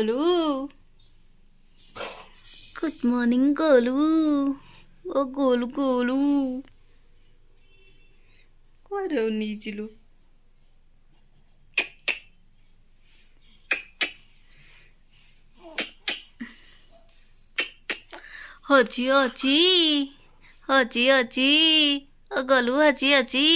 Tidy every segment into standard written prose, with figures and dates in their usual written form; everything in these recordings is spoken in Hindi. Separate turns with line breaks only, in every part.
गोलू। Good morning Golu. ओ गोलू गोलू कुआरे नीचिलु हची हची हची हची ओ गोलू हची हची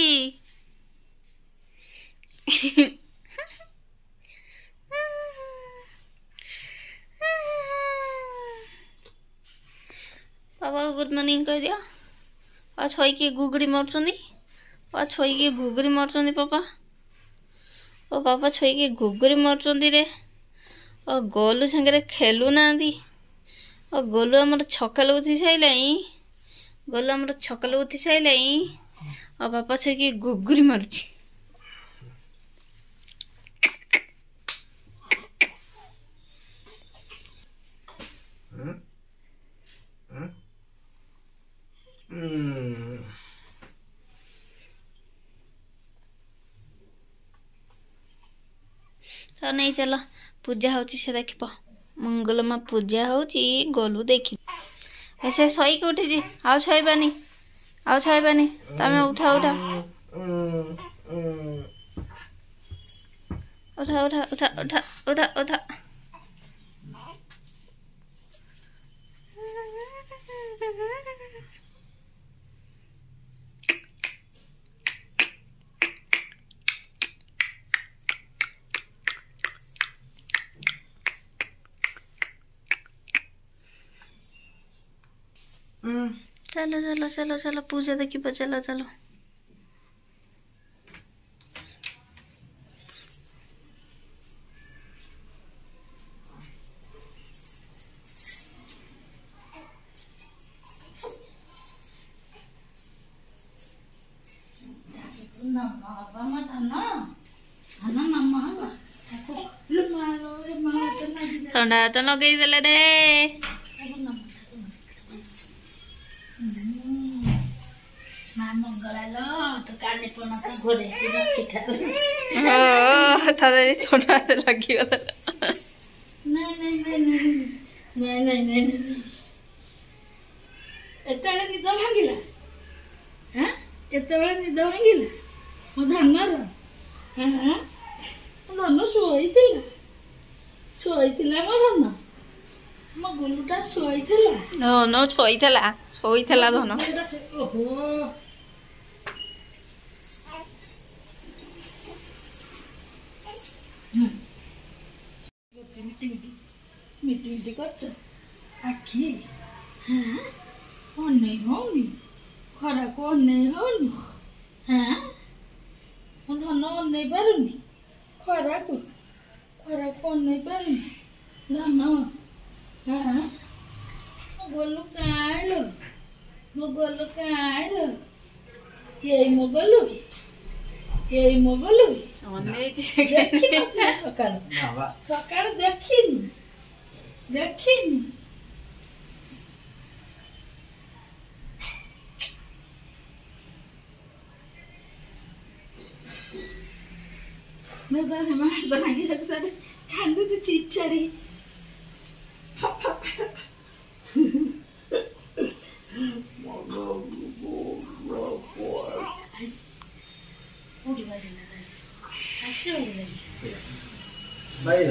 पापा को गुड मॉर्निंग कह दिया। और छई के गुगरी मारुचंदी और छई के गुगरी मारुचंदी पापा। ओ पापा छई के गुगरी मारुचंदी रे। और गोलू संगे खेलु नांदी। और गोलू हमर छकल उठी साइलाई। गोलू हमर छकल उठी साइलाई। और पापा छई के गुगरी मारुची। तो नहीं चलो पूजा होची से देख मंगल माँ पूजा होची गोलू देखी ऐसे सही के उठी आओ छाइबानी आओ छाइबानी तमें उठा उठा उठा उठा उठा उठा उठा उठा चलो चलो चलो चलो पूजा देखिए चलो चलो ठंडा तो लगे देले रे थोड़ा तो लगी
निद भांगिला एत निद भांगिला मो धनर मो धन शोईला मो धन मो गुलुटा शोईला
धन शोईला धन
ओहो मिटी मिटी कर आखि हाँ अने होनी खरा को अने होनी हाँ मो धन अने पारुनी खरा को अने पारुनी धन हाँ मो गोलू कालो मो गोलू कालो यही मो गोलू सकाल सकाल देखिन कांदू तो चीज छड़ी
Bayi.